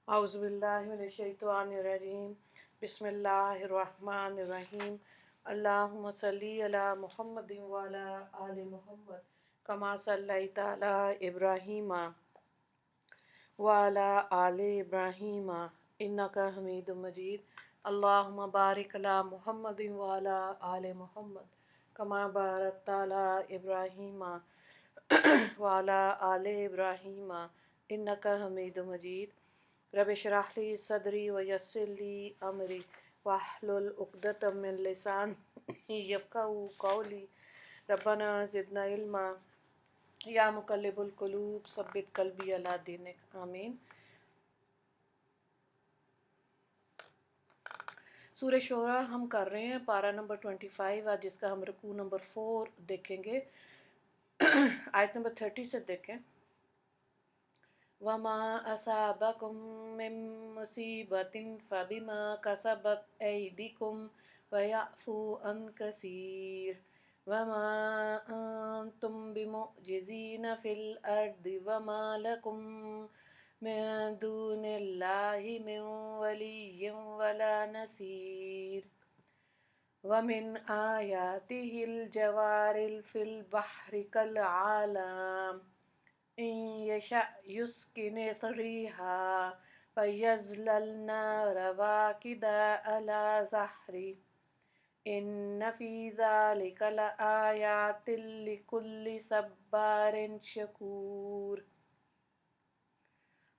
أعوذ بالله من الشيطان الرجيم بسم الله الرحمن الرحيم اللهم صل على محمد وعلى آل محمد كما صليت على إبراهيم وعلى آل إبراهيم إنك حميد مجيد اللهم بارك على محمد وعلى آل محمد كما باركت على إبراهيم وعلى آل إبراهيم إنك حميد مجيد رب اشرح لي صدري ويسر لي أمري واحلل عقدة من لساني يفقهوا قولي ربنا زدنا علما یا مقلب القلوب ثبت قلبی علی دینک آمین۔ سورہ شعراء ہم کر رہے ہیں، پارہ نمبر 25 آج، جس کا ہم رکوع نمبر 4 دیکھیں گے۔ آیت نمبر 30 سے دیکھیں۔ وَمَا أَصَابَكُم مِّن مُّصِيبَةٍ فَبِمَا كَسَبَتْ أَيْدِيكُمْ وَيَعْفُو عَن كَثِيرٍ وَمَا أَنتُم بِمُعْجِزِينَ فِي الْأَرْضِ وَمَا لَكُم مِّن دُونِ اللَّهِ مِن وَلِيٍّ وَلَا نَصِيرٍ وَمِنْ آيَاتِهِ الْجَوَارِ فِي الْبَحْرِ كَالْأَعْلَامِ إن يشأ يسكن الريح فيظللن رواكد على ظهره إن في ذلك لآيات لكل صبار شكور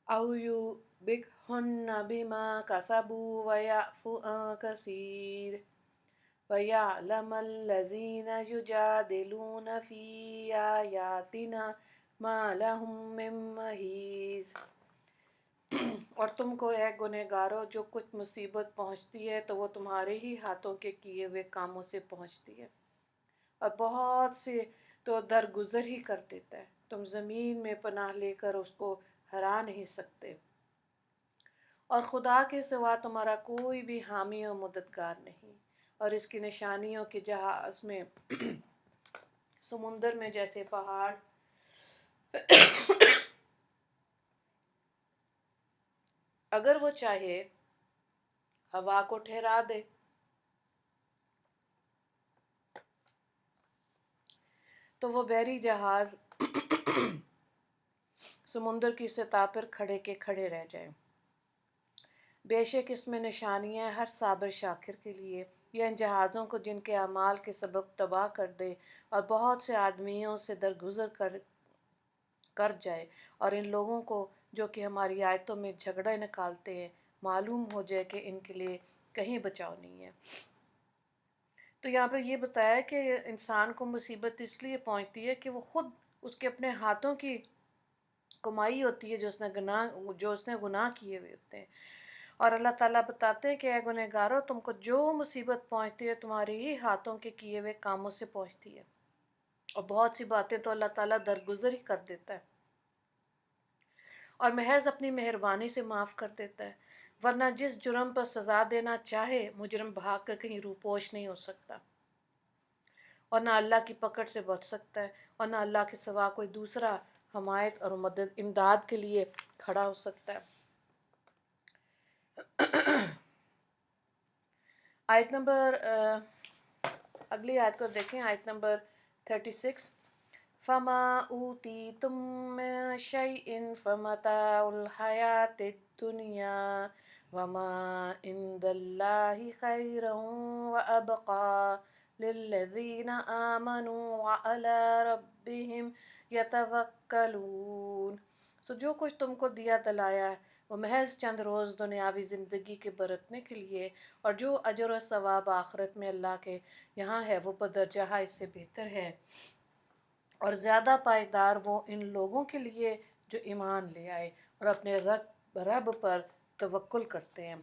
أو يوبقهن بما كسبوا ويعفو عن كثير ويعلم الذين يجادلون في آياتنا ما لهم من محیص۔ اور تم کو اے گنہگارو جو کچھ مصیبت پہنچتی ہے تو وہ تمہارے ہی ہاتھوں کے کیے ہوئے کاموں سے پہنچتی ہے، اور بہت سے تو درگزر ہی کر دیتا ہے، تم زمین میں پناہ لے کر اس کو ہرا نہیں سکتے، اور خدا کے سوا تمہارا کوئی بھی حامی و مددگار نہیں۔ اور اس کی نشانیوں کے جہاز میں سمندر میں جیسے پہاڑ اگر وہ چاہے ہوا کو ٹھہرا دے تو وہ بحری جہاز سمندر کی سطح پر کھڑے کے کھڑے رہ جائے۔ بے شک اس میں نشانیاں ہیں ہر صابر شاکر کے لیے، یہ ان جہازوں کو جن کے اعمال کے سبب تباہ کر دے اور بہت سے آدمیوں سے درگزر کر جائے، اور ان لوگوں کو جو کہ ہماری آیتوں میں جھگڑے نکالتے ہیں معلوم ہو جائے کہ ان کے لیے کہیں بچاؤ نہیں ہے۔ تو یہاں پہ یہ بتایا کہ انسان کو مصیبت اس لیے پہنچتی ہے کہ وہ خود اس کے اپنے ہاتھوں کی کمائی ہوتی ہے جو اس نے گناہ کیے ہوئے ہوتے ہیں، اور اللہ تعالیٰ بتاتے ہیں کہ اے گنہگارو تم کو جو مصیبت پہنچتی ہے تمہاری ہی ہاتھوں کے کیے ہوئے کاموں سے پہنچتی ہے، اور بہت سی باتیں تو اللہ تعالیٰ درگزر ہی کر دیتا ہے اور محض اپنی مہربانی سے معاف کر دیتا ہے، ورنہ جس جرم پر سزا دینا چاہے مجرم بھاگ کر کہیں روپوش نہیں ہو سکتا، اور نہ اللہ کی پکڑ سے بچ سکتا ہے، اور نہ اللہ کے سوا کوئی دوسرا حمایت اور امداد کے لیے کھڑا ہو سکتا ہے۔ آیت نمبر اگلی آیت کو دیکھیں، آیت نمبر 36۔ فَمَا أُوتِيتُم مِّن شَيْءٍ فَمَتَاعُ الْحَيَاةِ الدُّنْيَا وَمَا عِندَ اللَّهِ خَيْرٌ وَأَبْقَىٰ لِلَّذِينَ آمَنُوا وَعَلَىٰ رَبِّهِمْ يَتَوَكَّلُونَ۔ سو جو کچھ تم کو دیا دلایا ہے وہ محض چند روز دنیاوی زندگی کے برتنے کے لیے، اور جو اجر و ثواب آخرت میں اللہ کے یہاں ہے وہ بدرجہ اس سے بہتر ہے، اور زیادہ پائیدار وہ ان لوگوں کے لیے جو ایمان لے آئے اور اپنے رب پر توکل کرتے ہیں۔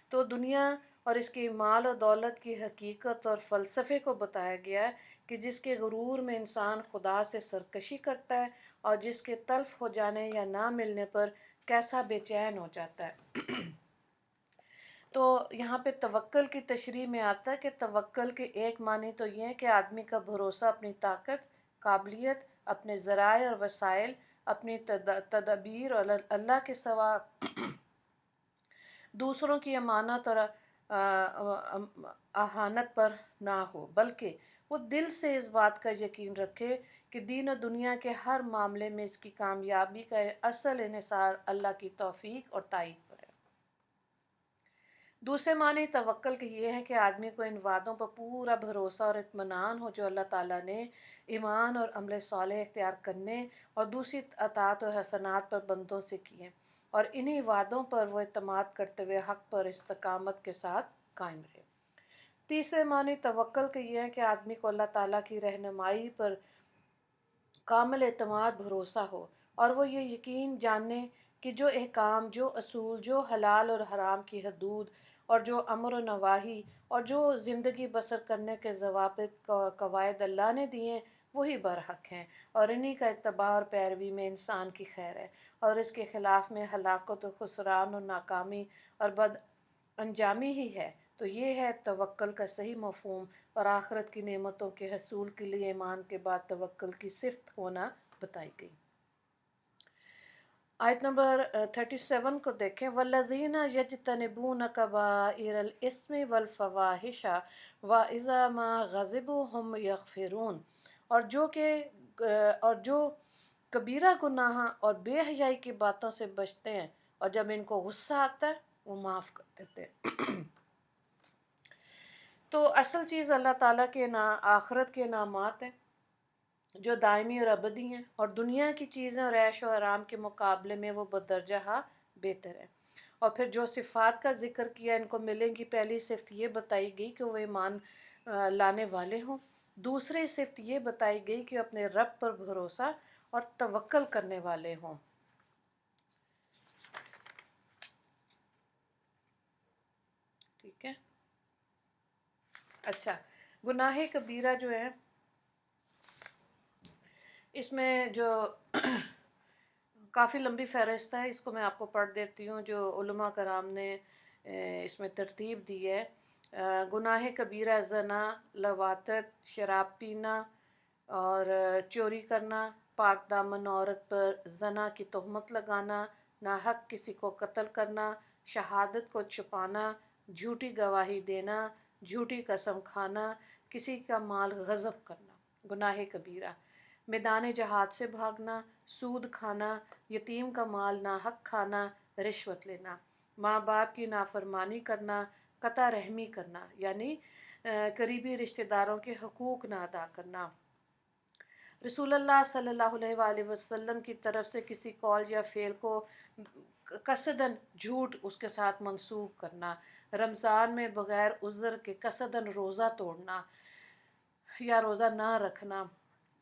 تو دنیا اور اس کی مال و دولت کی حقیقت اور فلسفے کو بتایا گیا ہے کہ جس کے غرور میں انسان خدا سے سرکشی کرتا ہے، اور جس کے تلف ہو جانے یا نہ ملنے پر کیسا بے چین ہو جاتا ہے۔ تو یہاں پہ توکل کی تشریح میں آتا ہے کہ توکل کے ایک معنی تو یہ ہے کہ آدمی کا بھروسہ اپنی طاقت، قابلیت، اپنے ذرائع اور وسائل، اپنی تدابیر اور اللہ کے سوا दूसरों की अमानत और अहानत पर ना हो, बल्कि वो दिल से इस बात का यकीन रखे कि दीन और दुनिया के हर मामले में इसकी कामयाबी का असल इन्हिसार अल्लाह की तौफीक और ताईद पर है। दूसरे मानी तवक्ल के ये है कि आदमी को इन वादों पर पूरा भरोसा और इत्मीनान हो जो अल्लाह ताला ने ईमान और अमल सालेह इख्तियार करने और दूसरी अतात और हसनात पर बंदों से किए, और इन्हीं वादों पर वो इत्मीनान करते हुए हक़ पर इस्तकामत के साथ कायम रहे। तीसरे मानी तवक्ल के ये है कि आदमी को अल्लाह ताला की रहनुमाई पर कामिल एतमाद भरोसा हो, और वो ये यकीन जाने कि जो अहकाम, जो असूल, जो हलाल और हराम की हदूद, और जो अमर व नवाही, और जो ज़िंदगी बसर करने के ज़वाबित कवायद अल्लाह ने दिए वही बरहक हैं, और इन्हीं का इत्तबा और पैरवी में इंसान की खैर है, और इसके ख़िलाफ़ में हलाकत व खुसरान और नाकामी और बद अंजामी ही है। तो ये है तवक्ल का सही मफ़हूम, और आखिरत की नेमतों के हसूल के लिए ईमान के बाद तवक्ल की सिफ़त होना बताई गई। आयत नंबर 37 को देखें। वल्लज़ीना यज्तनिबून कबाइरल इस्मि वल फ़वाहिशा व इज़ा मा ग़ज़िबू हुम यग़फ़िरून, और जो कबीरा गुनाह और बेहयाई की बातों से बचते हैं, और जब इनको गुस्सा आता है वो माफ़ कर देते हैं। तो असल चीज़ अल्लाह ताला के ना आखिरत के इनामात हैं जो दायमी और अबदी हैं, और दुनिया की चीज़ें और ऐश और आराम के मुकाबले में वो बदरजहा बेहतर है। और फिर जो सिफ़ात का ज़िक्र किया इनको मिलेंगी, पहली सिफ़त ये बताई गई कि वो ईमान लाने वाले हों। दूसरी सिफ़त ये बताई गई कि अपने रब पर भरोसा और तवक्ल करने वाले हों। ठीक है। अच्छा, गुनाह कबीरा जो है इसमें जो काफ़ी लंबी फ़हरिस्त है, इसको मैं आपको पढ़ देती हूँ जो उलमा कराम ने इसमें तरतीब दी है। गुनाह कबीरा ज़ना, लवातत, शराब पीना और चोरी करना, पाक दामन औरत पर ज़ना की तहमत लगाना, नाहक किसी को कत्ल करना, शहादत को छुपाना, झूठी गवाही देना, झूठी कसम खाना, किसी का माल गज़ब करना। गुनाह कबीरा मैदान जहाद से भागना, सूद खाना, यतीम का माल नाहक खाना, रिश्वत लेना, माँ बाप की नाफरमानी करना, कता रहमी करना यानी करीबी रिश्तेदारों के हकूक़ ना अदा करना, रसूलुल्लाह सल्लल्लाहु अलैहि वसल्लम की तरफ से किसी कौल या फ़ेल को कसदन झूठ उसके साथ मंसूब करना, रमज़ान में बग़ैर उज़्र के कसदन रोज़ा तोड़ना या रोज़ा ना रखना,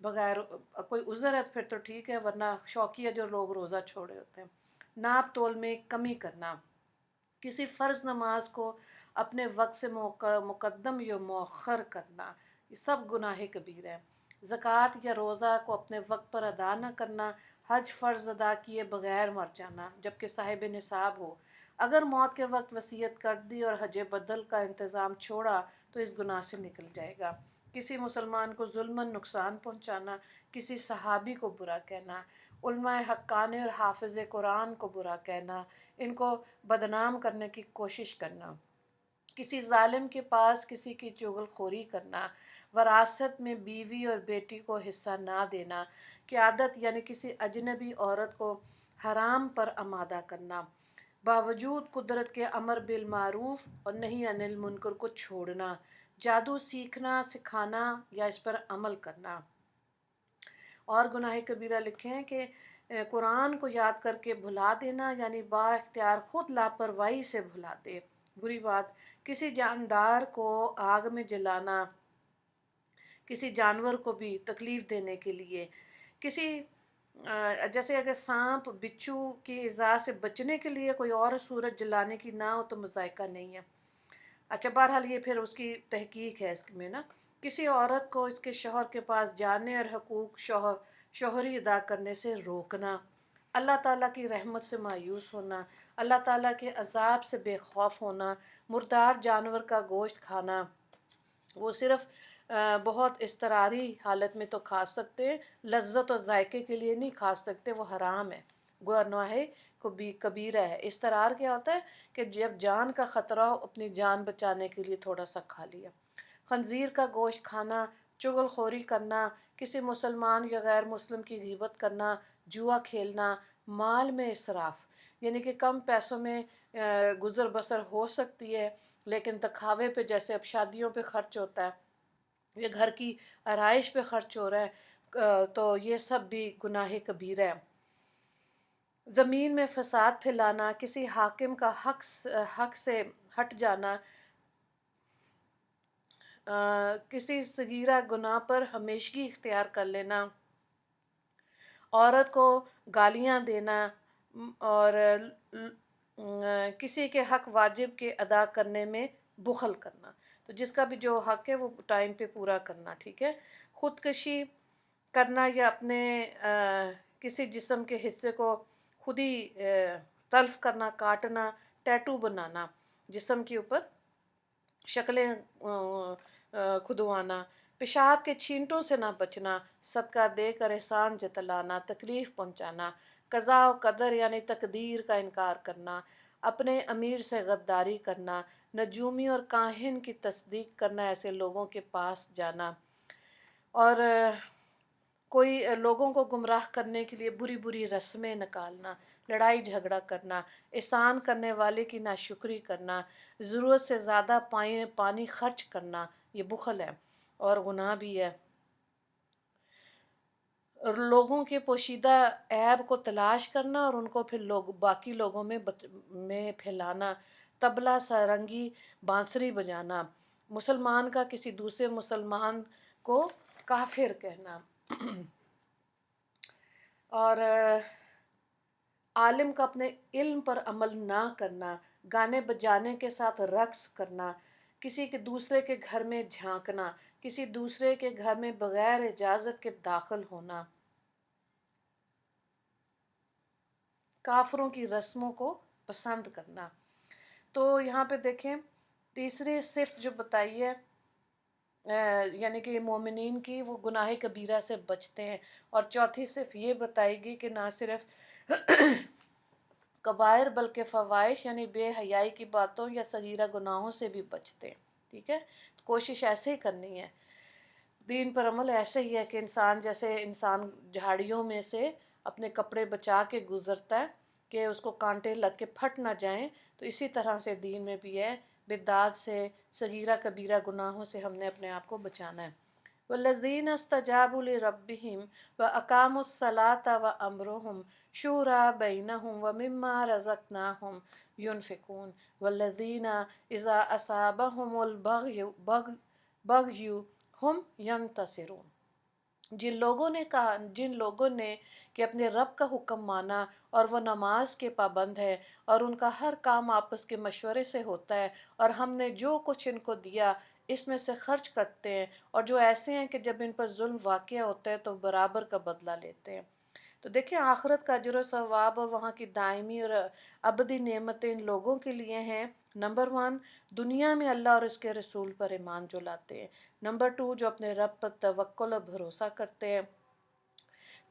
बग़ैर कोई उज़्र है फिर तो ठीक है, वरना शौकिया जो लोग रोज़ा छोड़े होते हैं। नाप तोल में कमी करना, किसी फ़र्ज़ नमाज को अपने वक्त से मुक़द्दम या मौखर करना, ये सब गुनाह कबीर है। ज़कात या रोज़ा को अपने वक्त पर अदा न करना, हज फ़र्ज़ अदा किए बगैर मर जाना जबकि साहिब निसाब हो, अगर मौत के वक्त वसीयत कर दी और हज बदल का इंतज़ाम छोड़ा तो इस गुनाह से निकल जाएगा। किसी मुसलमान को जुल्मन नुकसान पहुँचाना, किसी सहाबी को बुरा कहना, उलमाए हक्कानी और हाफिज़ कुरान को बुरा कहना, इनको बदनाम करने की कोशिश करना, किसी जालिम के पास किसी की चुगलखोरी करना, वरासत में बीवी और बेटी को हिस्सा ना देना, क़यादत यानी किसी अजनबी औरत को हराम पर आमादा करना, बावजूद कुदरत के अमर बिल मारूफ और नहीं अनिल मुनकर को छोड़ना, जादू सीखना सिखाना या इस पर अमल करना। और गुनाह कबीरा लिखे हैं कि कुरान को याद करके भुला देना यानी बाख्तियार खुद लापरवाही से भुला दे। बुरी बात, किसी जानदार को आग में जलाना, किसी जानवर को भी तकलीफ़ देने के लिए, किसी जैसे अगर सांप बिच्छू की इज़ा से बचने के लिए कोई और सूरत जलाने की ना हो तो मज़ायका नहीं है। अच्छा, बहरहाल ये फिर उसकी तहकीक है इसमें ना। किसी औरत को इसके शौहर के पास जाने और हकूक़ शौहरी अदा करने से रोकना, अल्लाह ताला की रहमत से मायूस होना, अल्लाह ताला के अज़ाब से बेखौफ होना, मुर्दार जानवर का गोश्त खाना, वो सिर्फ़ बहुत इस्तरारी हालत में तो खा सकते हैं, लज्जत और जायके के लिए नहीं खा सकते, वो हराम है। गुनाह कबीरा है। इस्तरार क्या होता है कि जब जान का ख़तरा हो अपनी जान बचाने के लिए थोड़ा सा खा लिया। खंजीर का गोश्त खाना, चुगलखोरी करना, किसी मुसलमान या गैर मुस्लिम की ग़ीबत करना, जुआ खेलना, माल में इसराफ यानी कि कम पैसों में गुज़र बसर हो सकती है लेकिन दिखावे पे, जैसे अब शादियों पे खर्च होता है या घर की आरइश पे खर्च हो रहा है, तो ये सब भी गुनाह कबीरा है। ज़मीन में फसाद फैलाना, किसी हाकिम का हक से हट जाना, किसी सगीरा गुनाह पर हमेशगी इख्तियार कर लेना, औरत को गालियाँ देना, और किसी के हक वाजिब के अदा करने में बुखल करना। तो जिसका भी जो हक है वो टाइम पे पूरा करना, ठीक है। ख़ुदकशी करना या अपने किसी जिस्म के हिस्से को खुद ही तल्फ करना, काटना, टैटू बनाना, जिस्म के ऊपर शक्लें खुदवाना, पेशाब के छींटों से ना बचना, सदका देकर एहसान जतलाना, तकलीफ़ पहुँचाना, कज़ा व क़दर यानी तकदीर का इनकार करना, अपने अमीर से गद्दारी करना, नजूमी और काहिन की तस्दीक करना, ऐसे लोगों के पास जाना, और कोई लोगों को गुमराह करने के लिए बुरी बुरी रस्में निकालना, लड़ाई झगड़ा करना, एहसान करने वाले की नाशुक्री करना, ज़रूरत से ज़्यादा पानी खर्च करना, ये बुखल है और गुनाह भी है। और लोगों के पोशीदा ऐब को तलाश करना और उनको फिर बाकी लोगों में फैलाना, तबला, सारंगी, बांसुरी बजाना, मुसलमान का किसी दूसरे मुसलमान को काफिर कहना, और आलिम का अपने इल्म पर अमल ना करना, गाने बजाने के साथ रक्स करना, किसी के दूसरे के घर में झांकना, किसी दूसरे के घर में बगैर इजाज़त के दाखिल होना, काफरों की रस्मों को पसंद करना। तो यहाँ पे देखें तीसरी सिफ्त जो बताई है यानी कि मोमिनीन की, वो गुनाह कबीरा से बचते हैं। और चौथी सिर्फ ये बताएगी कि ना सिर्फ कबायर बल्कि फ़वाहिश यानी बेहयाई की बातों या सगीरा गुनाहों से भी बचते हैं, ठीक है। तो कोशिश ऐसे ही करनी है। दीन पर अमल ऐसे ही है कि इंसान, जैसे इंसान झाड़ियों में से अपने कपड़े बचा के गुज़रता है कि उसको कांटे लग के फट ना जाएं, तो इसी तरह से दीन में भी है, बिदात से, सगीरा कबीरा गुनाहों से हमने अपने आप को बचाना है। वल्लज़ीना इस्तजाबू लिरब्बिहिम व अक़ामुस्सलाता व अम्रुहुम शूरा बैनहुम व मिम्मा रज़क़नाहुम युनफ़िकून वल्लज़ीना इज़ा असाबहुमुल बग़यु हुम यंतसिरून। जिन लोगों ने कि अपने रब का हुक्म माना और वो नमाज के पाबंद है और उनका हर काम आपस के मशवरे से होता है, और हमने जो कुछ इनको दिया इसमें से खर्च करते हैं, और जो ऐसे हैं कि जब इन पर जुल्म वाक़या होता है तो बराबर का बदला लेते हैं। तो देखिए आखिरत का अजर सवाब और वहाँ की दायमी और अबदी नेमतें इन लोगों के लिए हैं। नंबर 1, दुनिया में अल्लाह और इसके रसूल पर ईमान जो लाते हैं। नंबर 2, जो अपने रब पर तवक्कुल और भरोसा करते हैं।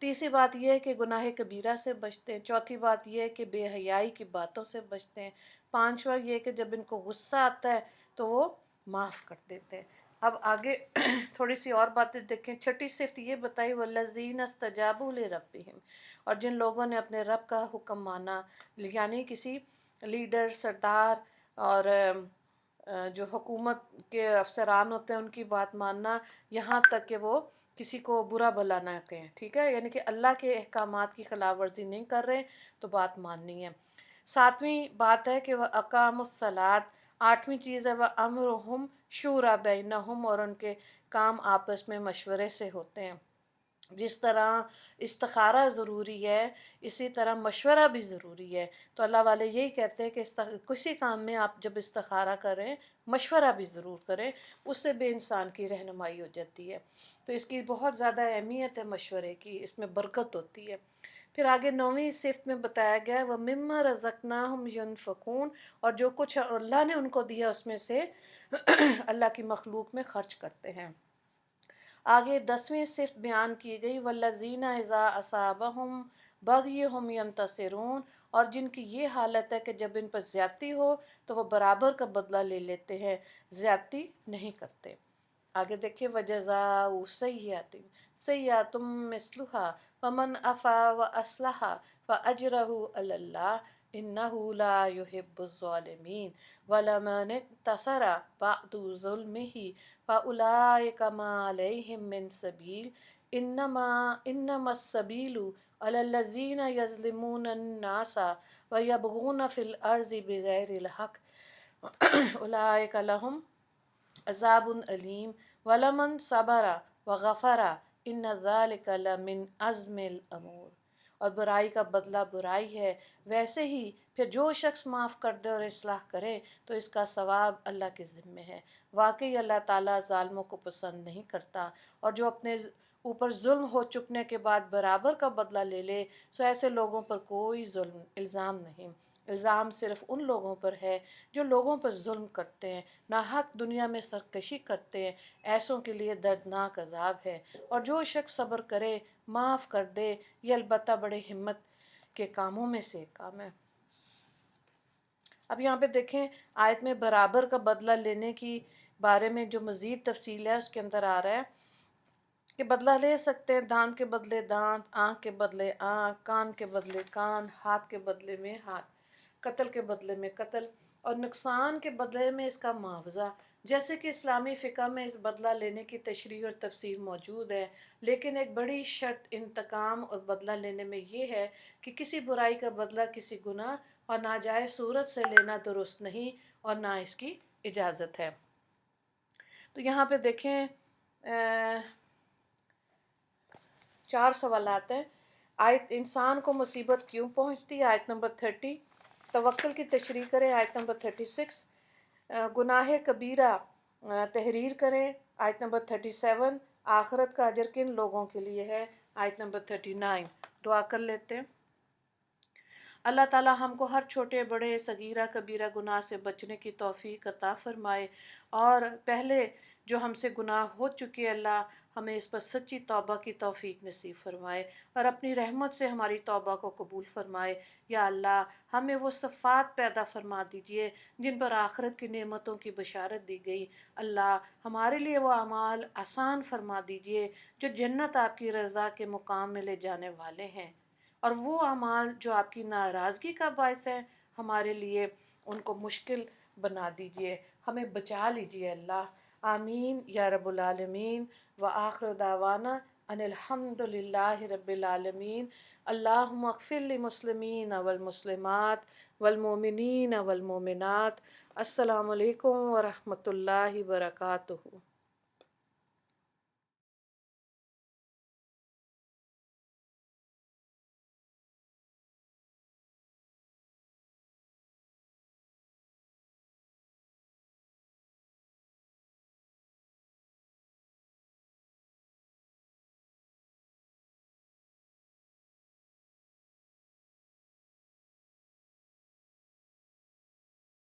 तीसरी बात यह है कि गुनाह कबीरा से बचते हैं। चौथी बात यह है कि बेहयाई की बातों से बचते हैं। पांचवा ये है कि जब इनको गुस्सा आता है तो वो माफ़ कर देते हैं। अब आगे थोड़ी सी और बातें देखें। छठी सिफ्त ये बताई, वल्लज़ीना इस्तजाबू लिरब्बिहिम, और जिन लोगों ने अपने रब का हुक्म माना, यानी किसी लीडर, सरदार और जो हुकूमत के अफसरान होते हैं उनकी बात मानना, यहाँ तक कि वो किसी को बुरा भला ना कहें, ठीक है। यानी कि अल्लाह के अहकामात की खिलाफ वर्जी नहीं कर रहे तो बात माननी है। सातवीं बात है कि वह अकामुस्सलात। आठवीं चीज़ है वह अम्रुहुम शूरा बैनहुम, और उनके काम आपस में मशवरे से होते हैं। जिस तरह इस्तिखारा ज़रूरी है इसी तरह मशवरा भी ज़रूरी है। तो अल्लाह वाले यही कहते हैं कि किसी काम में आप जब इस्तिखारा करें मशवरा भी ज़रूर करें, उससे भी इंसान की रहनुमाई हो जाती है। तो इसकी बहुत ज़्यादा अहमियत है मशवरे की, इसमें बरकत होती है। फिर आगे 9वीं सिफ्त में बताया गया है वह मिम्मा रज़क़नाहुम युनफ़िकून, और जो कुछ अल्लाह ने उनको दिया उसमें से अल्लाह की मखलूक में खर्च करते हैं। आगे 10वीं सिफ्त बयान की गई, वल्लज़ीना इज़ा असाबहुम बग़यहुम यंतसिरून, और जिनकी ये हालत है कि जब इन पर ज़्यादती हो तो वो बराबर का बदला ले लेते हैं, ज़्यादती नहीं करते। आगे देखिए, वजज़ाउ सय्यतिन सय्यतुम मिस्लुहा फमन अफ़ा व अस्लहा फ़अजरहु अलल्लाह इन्नहु ला युहिब्बुज़ ज़ालिमीन वलमन इक़्तसरा बअदु ज़ुल्मिही फ़उलाइका मा अलैहिम मिन सबील इन्नमस्सबीलु अलल्लज़ीना यज़लिमूनन नासा व यबग़ून फ़िल अर्ज़ि बिग़ैरिल हक़ उलाइका लहुम अज़ाबुन अलीम वलमन सबरा व गफ़रा इन्न ज़ालिका लमिन अज़्मिल अमूर। और बुराई का बदला बुराई है, वैसे ही फिर जो शख्स माफ़ कर दे और इस्लाह करे तो इसका सवाब अल्लाह के ज़िम्मे है। वाकई अल्लाह ताला ज़ालिमों को पसंद नहीं करता, और जो अपने ऊपर जुल्म हो चुकने के बाद बराबर का बदला ले ले, सो ऐसे लोगों पर कोई जुल्म इल्ज़ाम नहीं। इल्ज़ाम सिर्फ़ उन लोगों पर है जो लोगों पर जुल्म करते हैं, नाहक दुनिया में सरकशी करते हैं, ऐसों के लिए दर्दनाक अजाब है। और जो शख्स सब्र करे, माफ़ कर दे, ये अलबत्ता बड़े हिम्मत के कामों में से एक काम है। अब यहाँ पे देखें, आयत में बराबर का बदला लेने की बारे में जो मज़ीद तफसील है उसके अंदर आ रहा है कि बदला ले सकते हैं दांत के बदले दांत, आँख के बदले आँख, कान के बदले कान, हाथ के बदले में हाथ, कत्ल के बदले में कत्ल, और नुकसान के बदले में इसका मुआवजा। जैसे कि इस्लामी फ़िक़ह में इस बदला लेने की तशरीह और तफसीर मौजूद है, लेकिन एक बड़ी शर्त इंतकाम और बदला लेने में ये है कि किसी बुराई का बदला किसी गुनाह और नाजायज़ सूरत से लेना दुरुस्त नहीं और ना इसकी इजाज़त है। तो यहाँ पे देखें, 4 सवालात हैं। आयत इंसान को मुसीबत क्यों पहुँचती है, आयत नंबर 30। तवक्कुल की तशरीह करें, आयत नंबर 36। गुनाह कबीरा तहरीर करें, आयत नंबर 37। आखिरत का अजर किन लोगों के लिए है, आयत नंबर 39। दुआ कर लेते हैं। अल्लाह ताला हमको हर छोटे बड़े सगीरा कबीरा गुनाह से बचने की तौफीक अता फ़रमाए, और पहले जो हमसे गुनाह हो चुके अल्लाह हमें इस पर सच्ची तौबा की तौफीक नसीब फ़रमाए, और अपनी रहमत से हमारी तौबा को कबूल फ़रमाए। या अल्लाह, हमें वो सफ़ात पैदा फ़रमा दीजिए जिन पर आखिरत की नेमतों की बशारत दी गई। अल्लाह, हमारे लिए वो अमाल आसान फ़रमा दीजिए जो जन्नत आपकी रज़ा के मुकाम में ले जाने वाले हैं, और वो अमाल जो आपकी नाराज़गी का बायस है हमारे लिए उनको मुश्किल बना दीजिए। हमें बचा लीजिए अल्लाह। आमीन या रब्बुल आलमीन। व आखिर दावाना अनिल हम्दुलिल्लाहि रब्बिल आलमीन। अल्लाहुम्मा अग़फ़िर लिल मुस्लिमीन वल मुस्लिमात वल मोमिनीन वल मोमिनात। अस्सलामु अलैकुम व रहमतुल्लाहि व बरकातुहू।